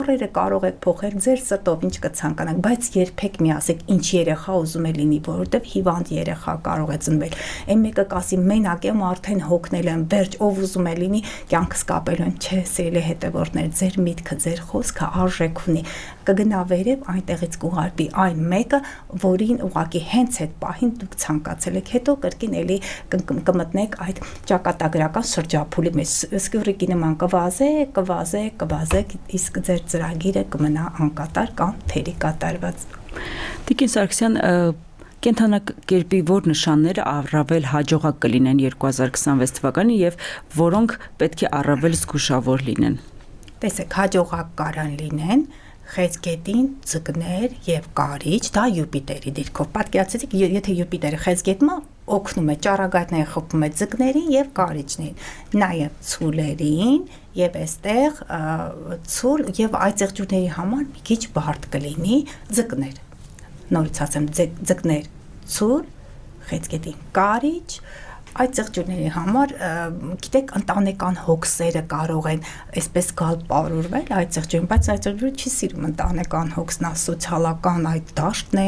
բառերը կարող եք փոխել ձեր սրտով, ինչ կցանկանաք, բայց երբեք մի ասեք ինչ երեխա ուզում է լինի, որովհետև հիվանդ երեխա կարող է ծնվել։ Այն մեկը կասի մենակ եմ, արդեն հոգնել եմ, վերջ, ով ուզում է լինի, կյանքս կապելու եմ, չէ, սիրելի հետևորդներ, ձեր միտքը, ձեր խոսքը արժեք ունի։ Կգնա վերև, այնտեղից կուղարկվի այն մեկը, որին ուղղակի հենց այդ պահին դուք ցանկացել եք, հետո կրկին էլի կմտնեք այդ ճակատագրական շրջափուլի մեջ, սկյուռիկի նման կվազեք, իսկ ձեր ծրագիրը կմնա անկատար կամ թերի կատարված։ Տիկին Սարգսյան, կենդանակերպի որ նշանները առավել հաջողակ կլինեն 2026 թվականին եւ որոնք պետք է առավել զգուշավոր լինեն։ Տեսեք, հաջողակ կարան լինեն խեցգետին, ձկներ եւ կարիճ, դա Յուպիտերի դիրքով։ Պատկերացրեք, եթե Յուպիտերը խեցգետում է, օգնում է ճառագայթները խփում է ձկներին եւ կարիճներին, նաեւ ցուլերին եւ այստեղ ցուլ եւ այդ ծեղջուրների համար մի քիչ բարդ կլինի ձկներ։ Նորից ասեմ, ձկներ, ցուլ, խեցգետին, կարիճ, այդ ծեղջուրների համար, գիտեք, ընտանեկան հոգսերը կարող են այսպես գալ պարուրվել այդ ծեղջուրին, բայց այդ ծեղջուրը չի սիրում ընտանեկան հոգսն, սոցիալական այդ դաշտն է,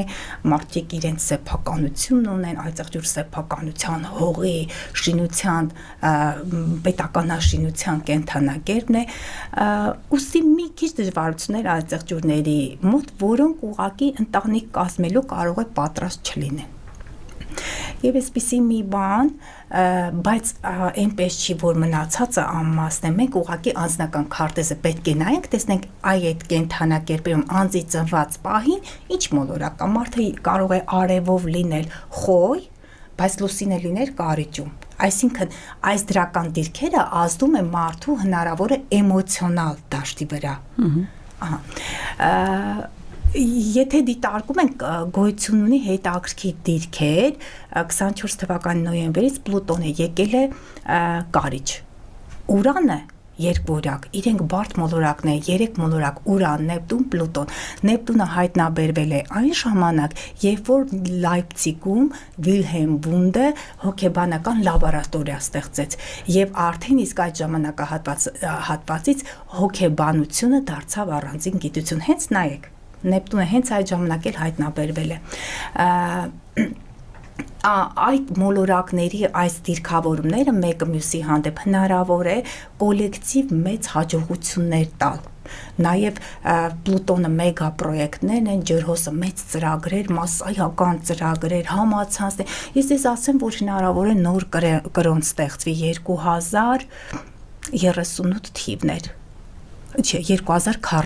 մարդիկ իրենց սեփականությունն ունեն, այդ ծեղջուրը սեփականության, հողի, շինության, պետականաշինության կենդանակերպն է, ուստի մի քիչ դժվարություններ այդ ծեղջուրների մոտ, որոնք ուղղակի ընտանիք կազմելու կարող է պատրաստ չլինեն։ Եվ այսպիսի մի բան, բայց այնպես չի, որ մնացածը անմասն է, մենք ուղղակի անձնական քարտեզը պետք է նայենք, տեսնենք այդ կենդանակերպերում անձի ծնված պահին ինչ մոլորակ կա, մարդը կարող է արևով լինել խոյ, բայց լուսին է լինել կարիճում, այսինքն այս դրական դիրքերը ազդում է մարդու հնարավոր է էմոցիոնալ դաշտի վրա։ Եթե դիտարկում ենք գոյություն ունի հետաքրքիր դիրքեր, 24 թվականի նոյեմբերից Պլուտոնը եկել է կարիճ։ Ուրանը երկվորյակ, իրենք բարդ մոլորակն է, 3 մոլորակ, Ուրան, Նեպտուն, Պլուտոն։ Նեպտունը հայտնաբերվել է այն ժամանակ, երբ որ Լայպցիգում Վիլհելմ Վունդը հոգեբանական լաբորատորիա ստեղծեց, եւ արդեն իսկ այդ ժամանակահատվածից հոգեբանությունը դարձավ առանձին գիտություն։ Հենց նայեք, Նեպտունը հենց այդ ժամանակ էլ հայտնաբերվել է։ Այդ մոլորակների այս դիրքավորումները մեկը մյուսի հանդեպ հնարավոր է կոլեկտիվ մեծ հաջողություններ տալ։ Նաև Պլուտոնը մեգա պրոյեկտներն են, ջրհոսը մեծ ծրագրեր, մասսայական ծրագրեր, համացանցներ։ Ես ասեմ, որ հնարավոր է նոր կրոն ստեղծվի 2038 թիվներ, չէ, 2040